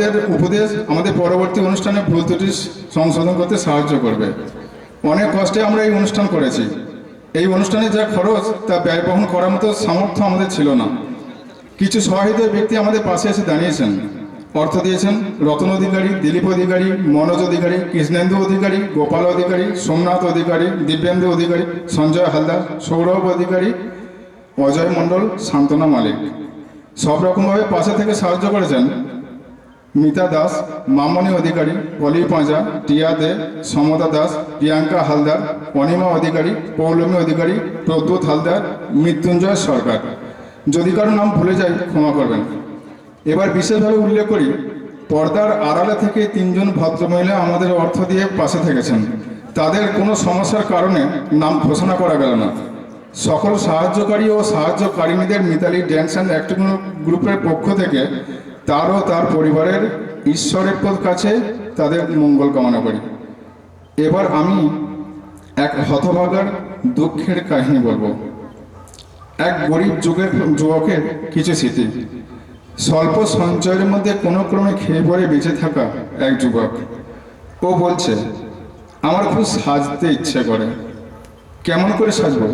আপনাদের উপদেশ আমাদের পরবর্তী অনুষ্ঠানে ভুল ত্রুটি সংশোধন করতে সাহায্য করবে। অনেক কষ্টে আমরা এই অনুষ্ঠান করেছি। এই অনুষ্ঠানে যা খরচ তা ব্যয় বহন করার মতো সামর্থ্য আমাদের ছিল না। কিছু সহৃদয় ব্যক্তি আমাদের পাশে এসে দাঁড়িয়েছেন, অর্থ দিয়েছেন। রতন অধিকারী, দিলীপ অধিকারী, মনোজ অধিকারী, কৃষ্ণেন্দু অধিকারী, গোপাল অধিকারী, সোমনাথ অধিকারী, দিব্যেন্দু অধিকারী, সঞ্জয় হালদার, সৌরভ অধিকারী, অজয় মণ্ডল, শান্তনা মালিক। সব রকমভাবে পাশে থেকে সাহায্য করেছেন মিতা দাস, মামনি অধিকারী, পলি পাঁজা, টিয়া দে, সমতা দাস, প্রিয়াঙ্কা হালদার, অনিমা অধিকারী, পৌলমী অধিকারী, প্রদ্যুৎ হালদার, মৃত্যুঞ্জয় সরকার। যদি কারো নাম ভুলে যাই ক্ষমা করবেন। এবার বিশেষভাবে উল্লেখ করি, পর্দার আড়ালে থেকে 3 জন ভদ্রমহিলা আমাদের অর্থ দিয়ে পাশে থেকেছেন। তাদের কোনো সমস্যার কারণে নাম ঘোষণা করা গেল না। সকল সাহায্যকারী ও সাহায্যকারিণীদের মিতালি ড্যান্স অ্যান্ড অ্যাক্টিং গ্রুপের পক্ষ থেকে তার ও তার পরিবারের ঈশ্বরের কাছে তাদের মঙ্গল কামনা করি। এবার আমি এক হতভাগার দুঃখের কাহিনী বলবো। এক গরিব যুবকের কিছু স্মৃতি। স্বল্প সঞ্চয়ের মধ্যে কোনো ক্রমে খেয়ে পরে বেঁচে থাকা এক যুবক। ও বলছে, আমার খুব সাজতে ইচ্ছে করে। কেমন করে সাজবো?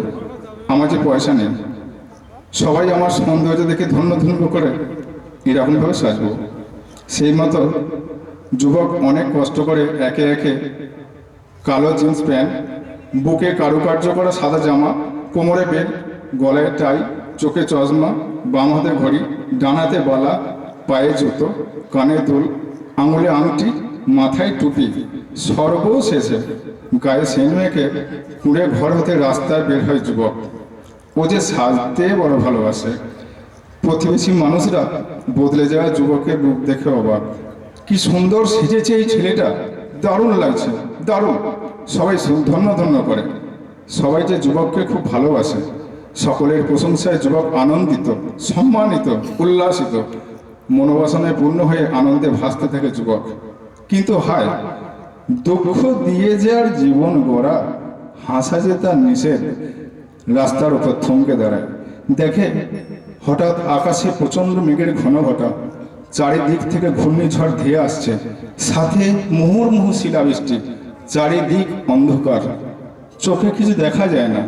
আমার যে পয়সা নেই। সবাই আমার সৌন্দর্য দেখে ধন্য ধন্য করে, এরকমভাবে সাজবো। সেই মতো যুবক অনেক কষ্ট করে একে একে কালো জিন্স প্যান্ট, বুকে কারুকার্য করা সাদা জামা, কোমরে বেল্ট, গলায় টাই, চোখে চশমা, বাম হাতে ঘড়ি, ডান হাতে বালা, পায়ে জুতো, কানে দুল, আঙুলে আংটি, মাথায় টুপি, সর্বশেষে গায়ে সেন মেখে কুড়ে ঘর হতে রাস্তায় বের হয় যুবক। ও যে সাজতে বড় ভালোবাসে। প্রতিবেশী মানুষরা বদলে যাওয়া যুবকের রূপ দেখে অবাক। কি সুন্দর সেজেছে এই ছেলেটা, দারুণ লাগছে, দারুণ। সবাই ধন্য ধন্য করে। সবাই যে যুবককে খুব ভালোবাসে। সকলের প্রশংসায় যুবক আনন্দিত, সম্মানিত, উল্লাসিত। মনোবাসনায় পূর্ণ হয়ে আনন্দে ভাসতে থাকে যুবক। কিন্তু হায়, দুঃখ দিয়ে যে আর জীবন গড়া, হাসা যে তার নিষেধ। রাস্তার উপর থমকে দাঁড়ায়, দেখে হঠাৎ আকাশে প্রচণ্ড মেঘের ঘন ঘটা। চারিদিক থেকে ঘূর্ণিঝড় ধেয়ে আসছে, সাথে মুহুর্মুহু শিলাবৃষ্টি। চারিদিক অন্ধকার, চোখে কিছু দেখা যায় না,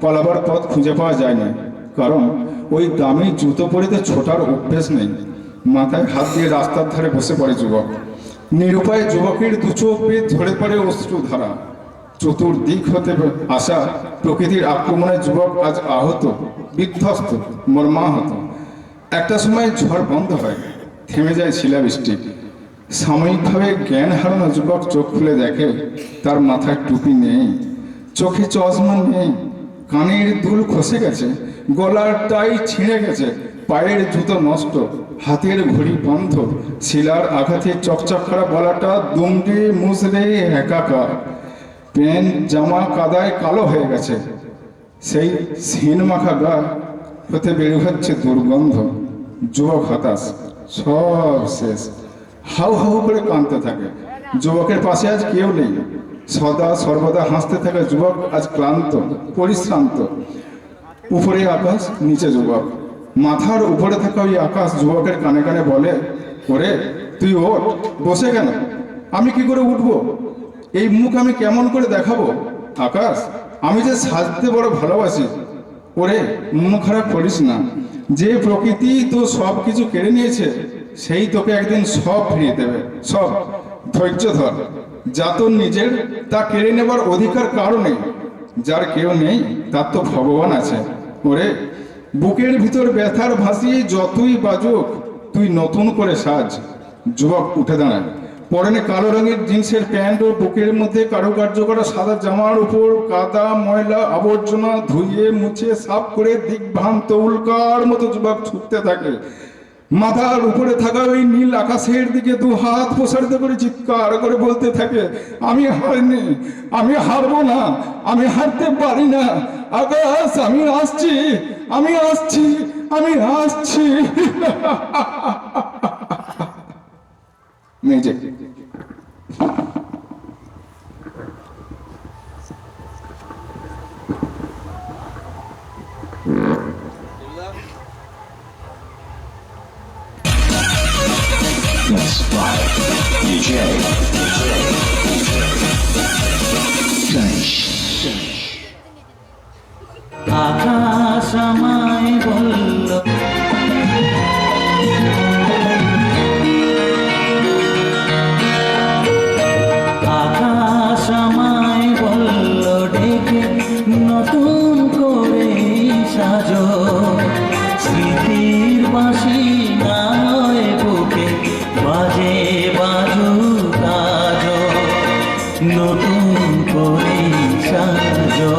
পালাবার পথ খুঁজে পাওয়া যায় না। কারণ ওই দামি জুতো পরিতে ছোটার অভ্যেস নেই। মাথায় হাত দিয়ে রাস্তার ধারে বসে পড়ে যুবক। নিরুপায় যুবকের দু চোখ বেয়ে ঝরে পড়ে অশ্রুধারা। চতুর্দিক হতে আসা প্রকৃতির আক্রমণে যুবক আজ আহত, বিধ্বস্ত, মর্মাহত। একটা সময় ঝড় বন্ধ হয়, থেমে যায় শিলাবৃষ্টি। সাময়িকভাবে জ্ঞান হারানো যুবক চোখ খুলে দেখে তার মাথায় টুপি নেই, চোখে চশমা নেই, কানের দুল খসে গেছে, গলার টাই ছিঁড়ে গেছে, পায়ের জুতো নষ্ট, হাতের ঘড়ি বন্ধ, শিলার আঘাতে চকচক করা গলাটা দুমড়ে মুচড়ে একাকার। প্যান্ট জামা কাদায় কালো হয়ে গেছে। সেই সেন মাখা গা হতে বের হচ্ছে দুর্গন্ধ। যুবক হতাশ, সব শেষ। হাউ হাউ করে কাঁদতে থাকে। যুবকের পাশে আজ কেউ নেই। সদা সর্বদা হাসতে থাকা যুবক আজ ক্লান্ত, পরিশ্রান্ত। উপরে আকাশ, নিচে যুবক। মাথার উপরে থাকা ওই আকাশ যুবকের কানে কানে বলে, ওরে তুই ওঠ, বসে কেন? আমি কি করে উঠবো? এই মুখ আমি কেমন করে দেখাবো? আকাশ, আমি যে সাজতে বড় ভালোবাসি। ওরে মন খারাপ করিস না। যে প্রকৃতি তো সব কিছু কেড়ে নিয়েছে, সেই তোকে একদিন সব ফিরিয়ে দেবে। সব ধৈর্য ধর। যা তোর নিজের, তা কেড়ে নেবার অধিকার কারো নেই। যার কেউ নেই তার তো ভগবান আছে। ওরে বুকের ভিতর ব্যথার ভাসিয়ে যতই বাজুক, তুই নতুন করে সাজ। যুবক উঠে দাঁড়ায়। পরনে কালো রঙের জিন্সের প্যান্ট ও বুকের মধ্যে কারুকার্য করা সাদা জামার উপর কাদা ময়লা আবর্জনা ধুয়ে মুছে সাফ করে দিগ্ভ্রান্ত উল্কার মতো যুবক ছুটতে থাকে। মাথার উপরে থাকা ওই নীল আকাশের দিকে দু হাত প্রসারিত করে চিৎকার করে বলতে থাকে, আমি হারিনি, আমি হারবো না, আমি হারতে পারি না। আকাশ, আমি আসছি, আমি আসছি, আমি আসছি। মিউজিক। Let's fly. আকাশ আমায় বলল আকাশ আমায় বলল ডেকে নতুন করে সাজো স্মৃতির বাঁশি নায় বুকে বাজে বাজু কাজো নতুন করে সাজো